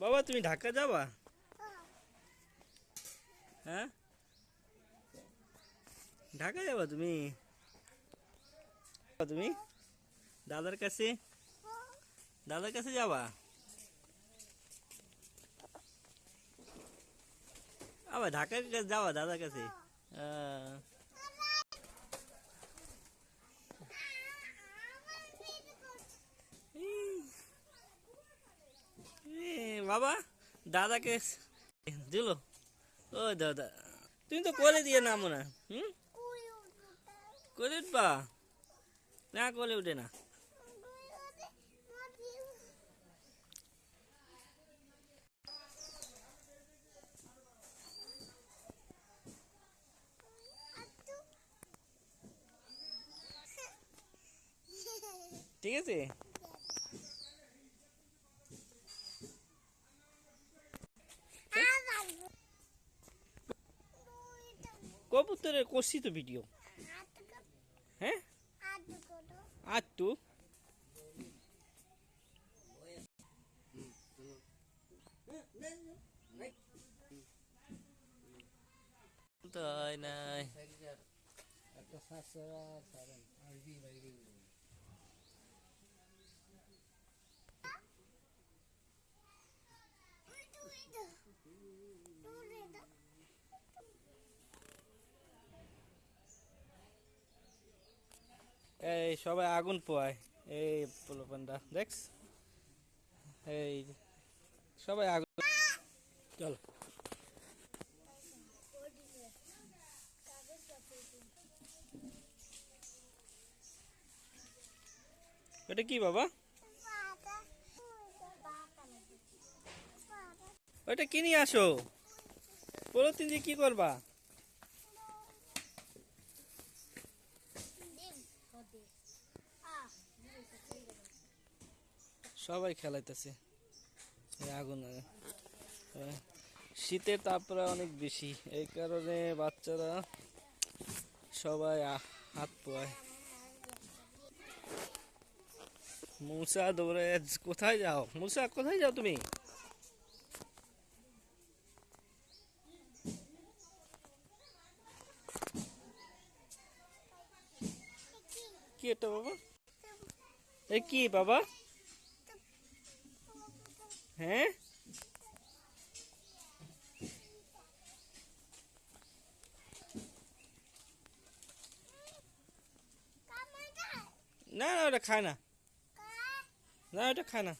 বাবা তুমি ঢাকা যাবা? হ্যাঁ, ঢাকা যাবা তুমি? তুমি দাদার কাছে, দাদার কাছে যাবা? আবার ঢাকার কাছে যাওয়া দাদার কাছে? আহ, বাবা দাদাকে দিল। ও দাদা, তুমি তো কোলে দিয়ে নামো না। হুম, কোলে উঠবা না? কোলে উঠে না। ঠিক আছে। কবুতরের করছি তো ভিডিও। হ্যাঁ, আর তো তাই নাই। এই সবাই আগুন পোয়ায়। এই পোলাপানটা দেখস, এই সবাই আগুন। চলো। এটা কি বাবা? ওটা কি নিয়ে আসো? পলিথিন দিয়ে কি করবা? সবাই খেলাইতেছে আগুন। শীতের তাপমাত্রা অনেক বেশি, এই কারণে বাচ্চারা সবাই হাত পোয়ায়। মুসা দৌড়ে, কোথায় যাও মুসা, কোথায় যাও তুমি? কি এটা বাবা? এ কি বাবা? হ্যাঁ, না না ওটা খায় না, না ওটা খায় না।